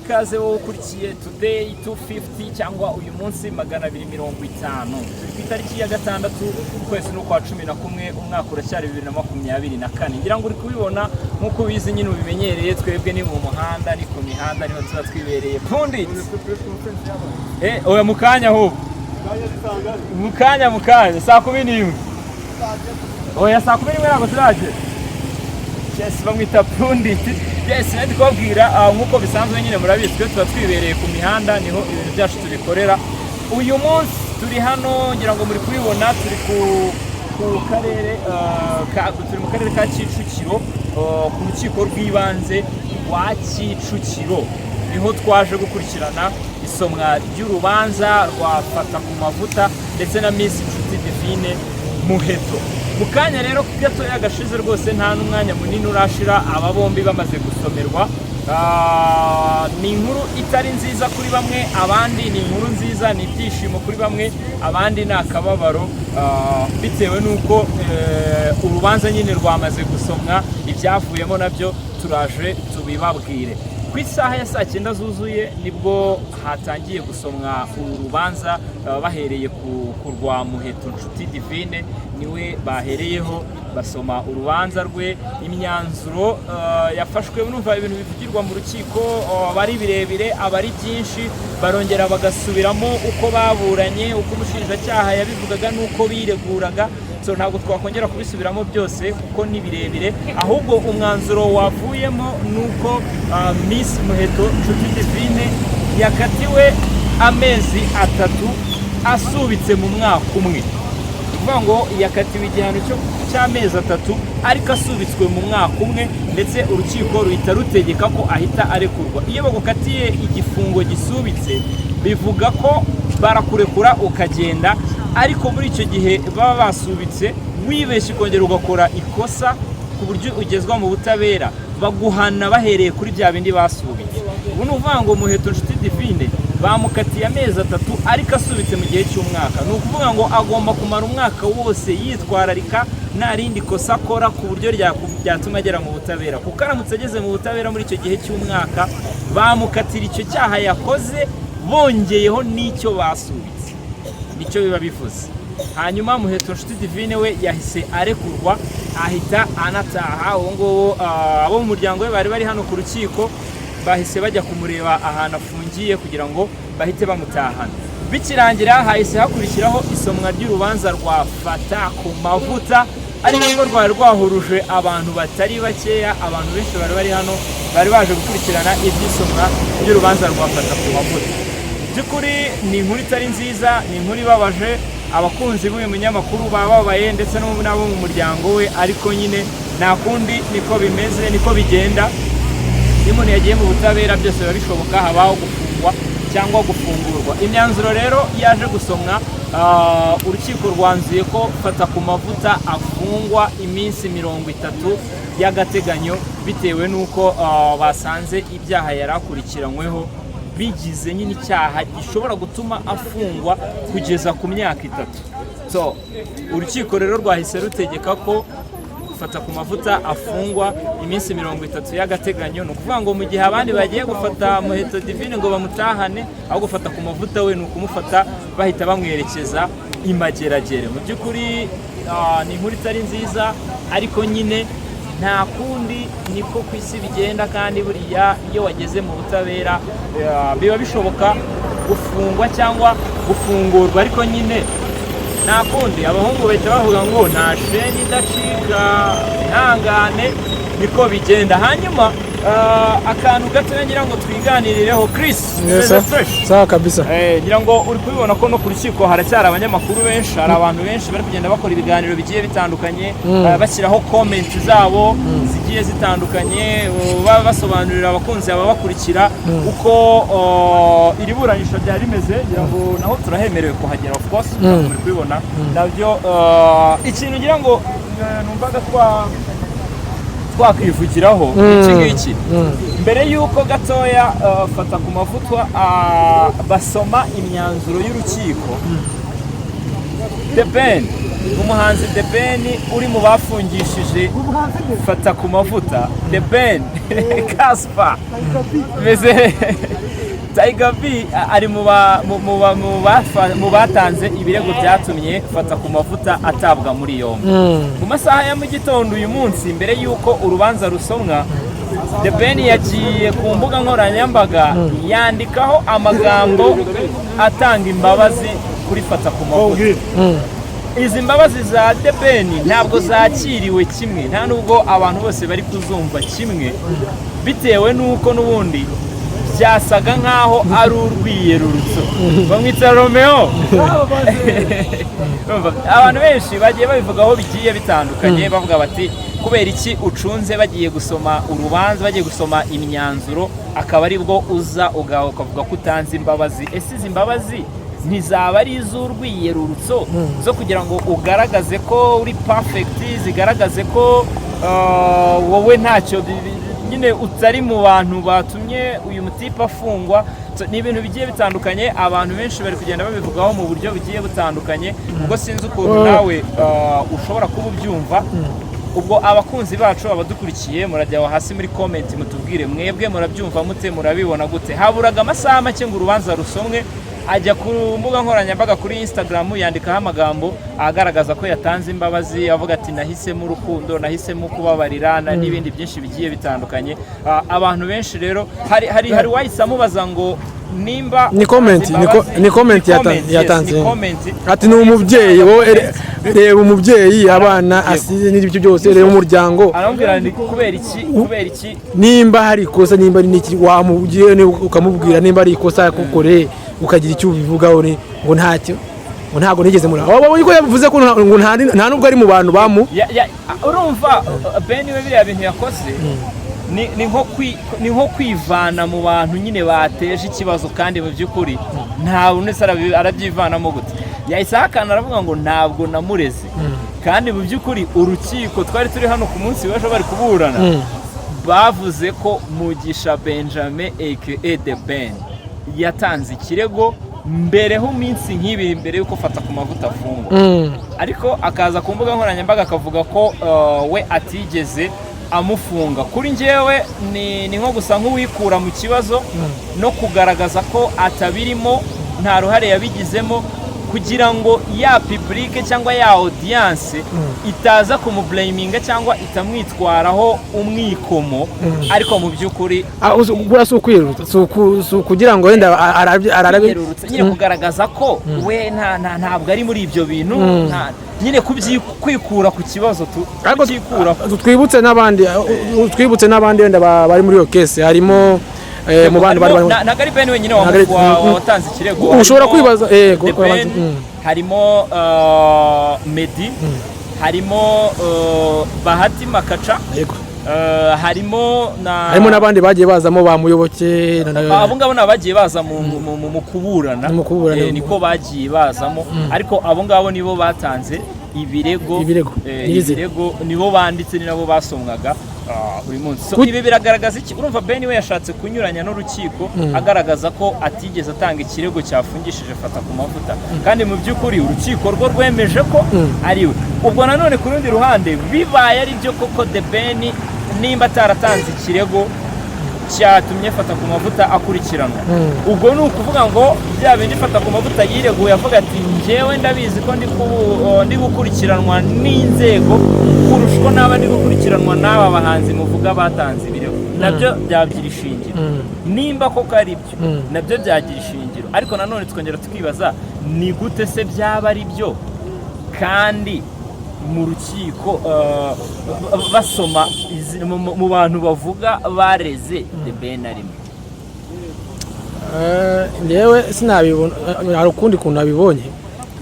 ikaze wowe ukurikiye today 250 cyangwa uyu munsi 250 ku itariki ya gatandatu ukwezi n'ukwa 11 umwaka uracyari 2024 ngira ngo uri kubibona nkuko bizi nyine ubimenyereye twebwe ni mu muhanda ni ku mihanda niho tuba twibereye pundi oya mukanya ho mukanya saa 11 oya saa 11 ntabwo turaje yes bamwita pundi yes ndi kubabwira nkuko bisanzwe nyine murabizi twe tuba twibereye ku mihanda niho ibintu byacu tubikorera uyu munsi turi hano ngira ngo muri kubibona turi ku karere turi mu karere ka Kicukiro ku rukiko rw'ibanze rwa Kicukiro niho twaje gukurikirana isomwa ry'urubanza rwa Fata ku Mavuta ndetse na Miss Nshuti Divine Muheto. Mukanya rero gato yagashize rwose nta n'umwanya munini urashira aba bombi bamaze gusomerwa. Ni inkuru itari nziza kuri bamwe, abandi ni inkuru nziza, ni ibyishimo kuri bamwe, abandi ni akababaro bitewe nuko urubanza nyine rwamaze gusomwa, ibyavuyemo nabyo turaje tubibabwire. Ku isaha ya saa 9 zuzuye nibwo hatangiye gusomwa urubanza bahereye ku rwa Muheto Nshuti Divine, niwe bahereyeho basoma urubanza rwe. Imyanzuro yafashwe n'umva ibintu bivugirwa mu rukiko bari birebire, abari byinshi, barongera bagasubiramo uko baburanye, uko umushinjacyaha yabivugaga nuko bireguraga. So ntabwo twakongera kubisubiramo byose kuko ni birebire, ahubwo umwanzuro wavuyemo nuko Miss Muheto Nshuti Divine yakatiwe amezi 3 asubitse mu mwaka umwe. Kuvuga ngo yakatiwe igihano cy'amezi 3 ariko asubitswe mu mwaka umwe, ndetse urukiko ruhita rutegeka ko ahita arekurwa. Iyo bagukatiye igifungo gisubitse bivuga ko barakurekura ukagenda, ariko muri icyo gihe baba basubitse wibeshye kongera ugakora ikosa ku buryo ugezwa mu butabera, baguhana bahereye kuri bya bindi basubitse. Ubu nuvuga ngo Muheto Nshuti Divine bamukatiye amezi 3 ariko asubitse mu gihe cy'umwaka. Ni ukuvuga ngo agomba kumara umwaka wose yitwararika nta rindi kosa akora ku buryo ryatuma agera mu butabera, kuko aramutse ageze mu butabera muri icyo gihe cy'umwaka bamukatira icyo cyaha yakoze bongeyeho n'icyo basubitse, nicyo biba bivuze. Hanyuma Muheto Nshuti Divine we yahise arekurwa ahita anataha. Uwo ngo abo mu muryango we bari hano ku rukiko bahise bajya kumureba ahantu afungiye kugira ngo bahite bamutahana. Bikirangira hahise hakurikiraho isomwa ry'urubanza rwa Fata ku Mavuta, ari nko rwari rwahuruje abantu batari bakeya. Abantu benshi bari hano bari baje gukurikirana iby'isomwa ry'urubanza rwa Fata ku Mavuta. By'ukuri ni inkuru itari nziza, ni inkuru ibabaje. Abakunzi b'uyu munyamakuru bababaye ndetse n'abo mu muryango we, ariko nyine nta kundi, niko bimeze, niko bigenda. Iyo umuntu yagiye mu butabera byose biba bishoboka, habaho gufungwa cyangwa gufungurwa. Imyanzuro rero yaje gusomwa, urukiko rwanzuye ko Fata ku Mavuta afungwa iminsi 30 y'agateganyo bitewe n'uko basanze ibyaha yarakurikiranyweho bigize nyine icyaha gishobora gutuma afungwa kugeza ku myaka 3. So urukiko rero rwahise rutegeka ko Fata ku Mavuta afungwa iminsi 30 y'agateganyo. Ni ukuvuga ngo mu gihe abandi bagiye gufata Muheto Divine ngo bamutahane, aho Gufata ku Mavuta we ni ukumufata bahita bamwerekeza imageragere. Mu by'ukuri ni inkuru itari nziza, ariko nyine nta kundi, niko ku isi bigenda. Kandi buriya iyo wageze mu butabera biba bishoboka gufungwa cyangwa gufungurwa, ariko nyine nta kundi. Abahungu bahita bavuga ngo nta sheni idacika, ntangane, niko bigenda. Hanyuma akantu gato ngira ngo twiganirireho Chris. Sawa kabisa. Ngira ngo uri kubibona ko no ku rukiko haracyari abanyamakuru benshi, hari abantu benshi bari kugenda bakora ibiganiro bigiye bitandukanye, bashyiraho comment zabo zigiye zitandukanye, basobanurira abakunzi ababakurikira uko iri buranisha ryari rimeze. Ngira ngo naho turahemerewe kuhagera, of course muri kubibona nabyo. Ikintu ngira ngo numvaga twakwivugiraho iki ngiki, mbere y'uko gatoya Fata ku Mavuta basoma imyanzuro y'urukiko, The Ben, umuhanzi The Ben uri mu bafungishije fata ku mavuta. The Ben, Casper, meze Tiger B ari mu batanze ibirego byatumye fata ku mavuta atabwa muri yombi. Mu masaha ya mu gitondo uyu munsi mbere yuko urubanza rusomwa, The Ben yagiye ku mbuga nkoranyambaga yandikaho amagambo atanga imbabazi kuri fata ku mavuta. Izi mbabazi za The Ben ntabwo zakiriwe kimwe, nta nubwo abantu bose bari kuzumva kimwe, bitewe nuko n'ubundi byasaga nkaho ari urwiyerurutso. Bamwita Romeo. Abantu benshi bagiye babivugaho bigiye bitandukanye, bavuga bati kubera iki ucunze bagiye gusoma urubanza, bagiye gusoma imyanzuro, akaba ari bwo uza ukavuga ko utanze imbabazi. Ese izi mbabazi ntizaba ari iz'urwiyerurutso zo kugira ngo ugaragaze ko uri perfect, zigaragaze ko wowe ntacyo nyine utari mu bantu batumye uyu mutipe afungwa? Ni ibintu bigiye bitandukanye, abantu benshi bari kugenda babivugaho mu buryo bugiye butandukanye, ubwo sinzi ukuntu nawe ushobora kuba ubyumva. Ubwo abakunzi bacu abadukurikiye murajya hasi muri comment mutubwire mwebwe murabyumva mute, murabibona gute? Haburaga amasaha make ngo urubanza rusomwe, ajya ku mbuga nkoranyambaga kuri Instagram yandikaho amagambo agaragaza ko yatanze imbabazi, avuga ati nahisemo urukundo, nahisemo kubabarira n'ibindi byinshi bigiye bitandukanye. Abantu benshi rero hari wahise amubaza ngo nimba ni comment yatanze ati ni umubyeyi wowe, reba umubyeyi, abana asize n'ibyo byose, reba umuryango. Arambwira ni kubera iki nimba hari ikosa, nimba ari niki wamubwiye ukamubwira, nimba ari ikosa yakukoreye ukagira icyo ubivugaho ngo ntacyo, ngo ntago nigeze muri abo ko yavuze ko ngo nta nubwo ari mu bantu urumva Ben we biriya bintu yakoze ni nko kwivana mu bantu nyine bateje ikibazo, kandi mu by'ukuri nta unese arabyivanamo gute. Yahise ahakana aravuga ngo ntabwo namureze, kandi mu by'ukuri urukiko twari turi hano ku munsi w'ejo bari kuburana, bavuze ko Mugisha Benjamin aka The Ben yatanze ikirego mbereho minsi nk'ibiri mbere yuko fata ku mavuta afungwa, ariko akaza ku mbuga nkoranyambaga akavuga ko we atigeze amufunga. Kuri njyewe ni nko gusa nk'uwikura mu kibazo no kugaragaza ko atabirimo, nta ruhare yabigizemo, kugira ngo ya public cyangwa ya audience itaza kumublaminga cyangwa itamwitwaraho umwikomo. Ariko mu by'ukuri kugira ngo wenda arabirutse nyine kugaragaza ko we ntabwo ari muri ibyo bintu, nyine kwikura ku kibazo twibutse n'abandi wenda bari muri iyo case. Harimo mu bandi ntabwo ari Ben wenyine watanze ikirego, ushobora kwibaza harimo Meddy, harimo Bahati Makaca, harimo n'abandi bagiye bazamo ba Muyoboke. Abo ngabo nabagiye baza mu kuburana, niko bagiye bazamo, ariko abo ngabo nibo batanze ibirego nibo banditse, ni nabo basomwaga buri munsi. So ibi biragaragaza iki? Urumva Ben we yashatse kunyuranya n'urukiko agaragaza ko atigeze atanga ikirego cyafungishije fata ku mavuta, kandi mu by'ukuri urukiko rwo rwemeje ko ari we. Ubwo nanone ku rundi ruhande bibaye ari byo koko The Ben nimba ataratanze ikirego cyatumye fata ku mavuta akurikiranwa, ubwo ni ukuvuga ngo bya bindi fata ku mavuta yireguye avuga ati njyewe ndabizi ko ndi gukurikiranwa n'inzego kurusha uko naba ndi gukurikiranwa n'aba bahanzi muvuga batanze ibirego, nabyo byagira ishingiro. Nimba koko ari byo nabyo byagira ishingiro, ariko nanone twongera tukibaza ni gute se byaba ari byo kandi mu rukiko basoma mu bantu bavuga bareze The Ben arimo? Ndewe sinabibona, hari ukundi kuntu nabibonye,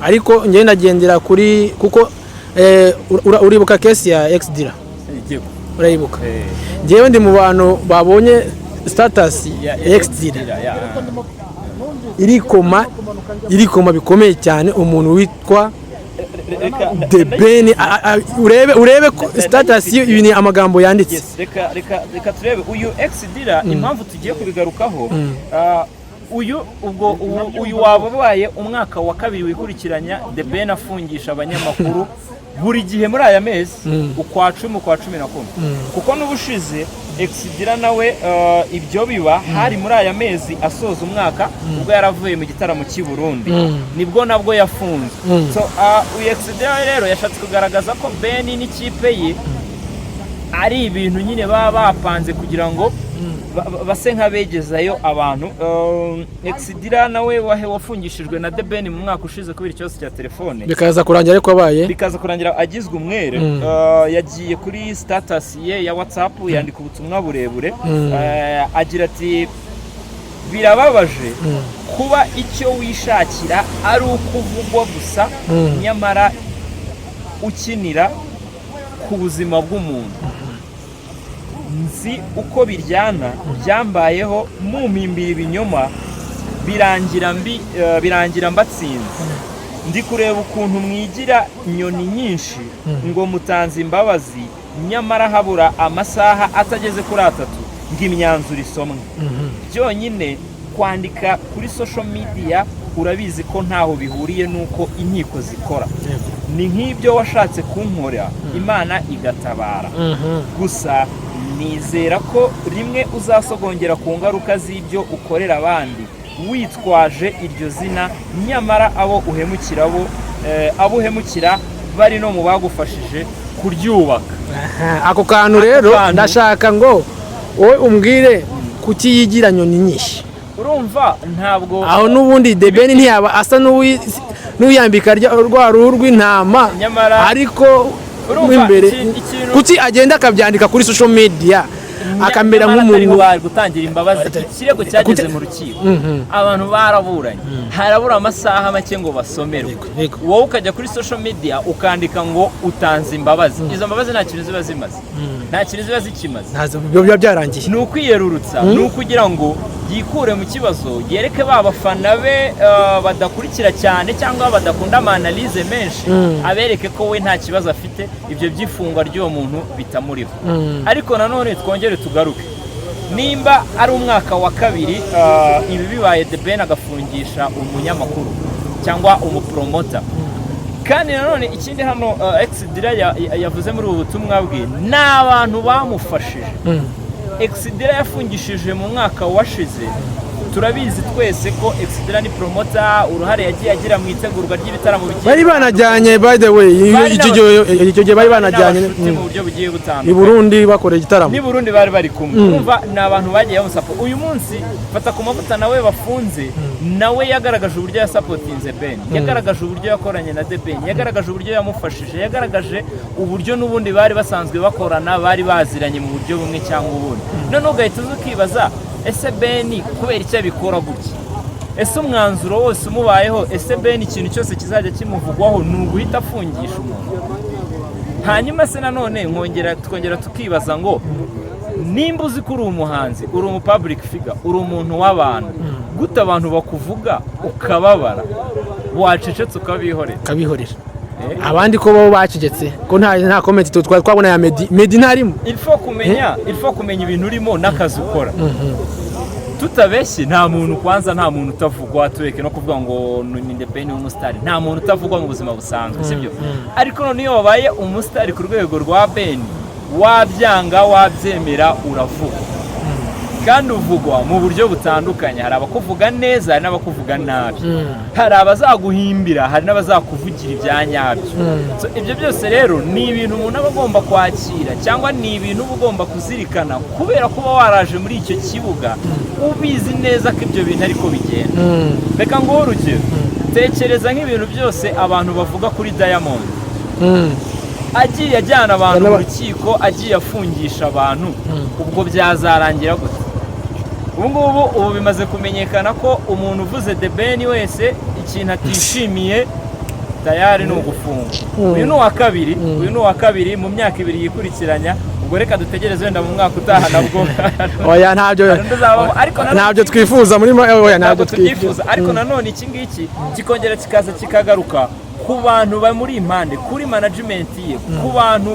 ariko njye nagendera kuri kuko uribuka case ya Exdira, urayibuka? Njyewe ndi mu bantu babonye status ya Exdira irikoma bikomeye cyane, umuntu witwa The Ben, urebe ko status ibi ni amagambo yanditse. Reka turebe uyu Exdira, impamvu tugiye kubigarukaho. uyu wabaye umwaka wa kabiri wikurikiranya The Ben afungisha abanyamakuru buri gihe muri aya mezi ukwa 10 ukwa 11 kuko n'ubushize Exdira nawe ibyo biba hari muri aya mezi asoza umwaka ubwo yaravuye mu gitaramo cy'i Burundi nibwo nabwo yafunze so uyu Exdira rero yashatse kugaragaza ko Ben n'ikipe ye ari ibintu nyine baba bapanze kugira ngo base nk'abegezayo abantu. Exdira nawe wafungishijwe na The Ben mu mwaka ushize kubera ikibazo cya telefone bikaza kurangira ariko abaye bikaza kurangira agizwe umwere. Yagiye kuri status ye ya WhatsApp yandika ubutumwa burebure agira ati birababaje kuba icyo wishakira ari ukuvugwa gusa nyamara ukinira ku buzima bw'umuntu. Nzi uko biryana byambayeho mumpimbira ibinyoma birangira mbatsinze. Ndi kureba ukuntu mwigira inyoni nyinshi ngo mutanze imbabazi nyamara habura amasaha atageze kuri 3 ngo imyanzuro isomwe. Byonyine kwandika kuri social media urabizi ko ntaho bihuriye nuko inkiko zikora. Ni nk'ibyo washatse kunkora Imana igatabara. Gusa nizera ko rimwe uzasogongera ku ngaruka z'ibyo ukorera abandi witwaje iryo zina nyamara abo uhemukira bari no mu bagufashije kuryubaka. Ako kantu rero ndashaka ngo wowe umbwire kuki yigira nyoni nyinshi. Urumva ntabwo aho n'ubundi The Ben ntiyaba asa n'uyambika rwa ruhu rw'intama ariko imbere kuki agenda akabyandika kuri social media akamera nk'umuntu wari gutangira imbabazi. Ikirego cyageze mu rukiko abantu baraburanye harabura amasaha make ngo basomerwe wowe ukajya kuri social media ukandika ngo utanze imbabazi. Izo mbabazi nta kintu ziba zimaze nta kintu ziba zikimaze biba byarangiye. Ni ukwiyerurutsa ni ukugira ngo yikure mu kibazo yereke babafana be badakurikira cyane cyangwa badakunda amanalize menshi abereke ko we nta kibazo afite ibyo byifungwa ry'uwo muntu bitamuriho. Ariko nanone twongere tugaruke nimba ari umwaka wa kabiri ibi bibaye The Ben agafungisha umunyamakuru cyangwa umupromota kandi nanone ikindi hano Exdira yavuze muri ubu butumwa bwe n'abantu bamufashije. Exdira yafungishije mu mwaka washize turabizi twese ko Exdira ni promoter uruhare yagiye agira mu itegurwa ry'ibitaramo bari banajyanye by the way icyo gihe bari banajyanye mu buryo bugiye gutandukanye i Burundi bakoreye igitaramo ni Burundi bari kumwe. Urumva n'abantu bagiye bamusapo. Uyu munsi fata ku mavuta nawe bafunze nawe yagaragaje uburyo ya supportinze Ben yagaragaje uburyo yakoranye na The Ben yagaragaje uburyo yamufashije yagaragaje uburyo n'ubundi bari basanzwe bakorana bari baziranye mu buryo bumwe cyangwa ubundi. None ugahita ukibaza ese Ben kubera icyo abikora gutya ese umwanzuro wose umubayeho ese Ben ikintu cyose kizajya kimuvugwaho ni uguhita afungisha umuntu. Hanyuma se nanone twongera tukibaza ngo nimba uzi ko uri umuhanzi uri umu public figure uri umuntu w'abantu gute abantu bakuvuga ukababara wacecetse ukabihorera abandi ko bo bacegetse ko nta comment twabona ya Medi ntarimo. Il faut kumenya ibintu urimo n'akazi ukora. Tutabeshye nta muntu kwanza nta muntu utavugwa tureke no kuvuga ngo ni The Ben w'umusitari nta muntu utavugwa mu buzima busanzwe sibyo. Ariko none iyo wabaye umusitari ku rwego rwa Ben wabyanga wabyemera uravuga kandi uvugwa mu buryo butandukanye. Hari abakuvuga neza hari n'abakuvuga nabi hari abazaguhimbira hari n'abazakuvugira ibyanyabyo. Ibyo byose rero ni ibintu umuntu aba agomba kwakira cyangwa ni ibintu uba ugomba kuzirikana kubera kuba waraje muri icyo kibuga ubizi neza ko ibyo bintu ariko bigenda. Reka ngo urugero tekereza nk'ibintu byose abantu bavuga kuri Diamond agiye ajyana abantu mu rukiko agiye afungisha abantu ubwo byazarangira gute? Ubu bimaze kumenyekana ko umuntu uvuze The Ben wese ikintu atishimiye tayari ni ugufunga. Uyu ni uwa kabiri mu myaka 2 yikurikiranya. Ubwo reka dutegereze wenda mu mwaka utaha nabwo oya ntabyo twifuza muri oya ntabyo twifuza. Ariko nanone iki ngiki kikongera kikaza kikagaruka ku bantu ba muri impande kuri management ye ku bantu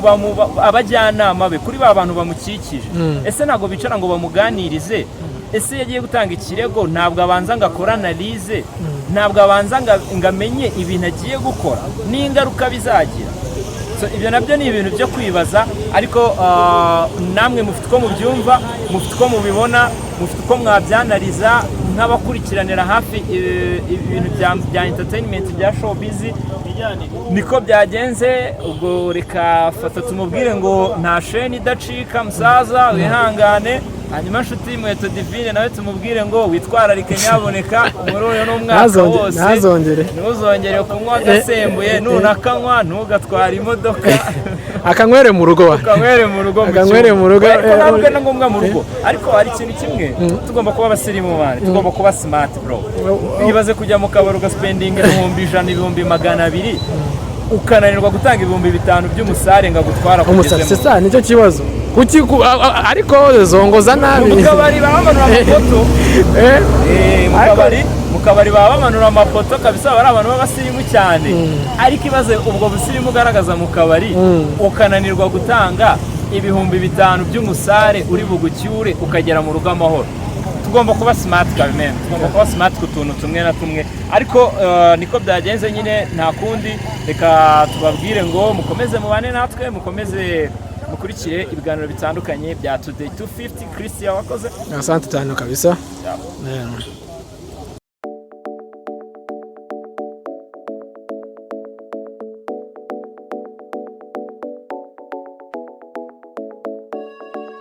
abajyanama be kuri ba bantu bamukikije. Ese ntago bicara ngo bamuganirize ese yagiye gutanga ikirego ntabwo abanza ngo akore analize, ntabwo abanza ngo amenye ibintu agiye gukora n'ingaruka bizagira. Ibyo nabyo ni ibintu byo kwibaza, ariko namwe mufite uko mubyumva, mufite uko mubibona, mufite uko mwabyanariza nk'abakurikiranira hafi ibintu bya entertainment bya showbiz. Niko byagenze. Ubwo reka fata tumubwire ngo nta sheni idacika, musaza wihangane. Hanyuma nshuti y'Inkweto Divine nawe tumubwire ngo witwararike nyaboneka muri uyu n'umwaka wose, ntuzongere kunywa agasembuye, nunakanywa ntugatwara imodoka akanywere mu rugo, akanywere mu rugo, ntabwo na ngombwa mu rugo. Ariko hari ikintu kimwe, tugomba kuba abasirimu bane, tugomba kuba smart bro. Wibaze kujya mu kabari ugaspendinga ibihumbi 100, ibihumbi 200, ukananirwa gutanga ibihumbi 5 by'umusare ngo agutwara kugeze mu nicyo kibazo. Ariko zongoza nabi. Mu kabari bamanura amafoto mu kabari bamanura amafoto kabisa, bari abantu b'abasirimu cyane. Ariko ibaze ubwo busirimu ugaragaza mu kabari, ukananirwa gutanga ibihumbi 5 by'umusare uri bugucyure ukagera mu rugo amahoro. Tugomba kuba smart kabimena, tugomba kuba smart ku tuntu tumwe na tumwe. Ariko niko byagenze nyine, nta kundi. Reka tubabwire ngo mukomeze mubane natwe, mukomeze mukurikire ibiganiro bitandukanye bya Today 250. Christian wakoze. Asante cyane kabisa.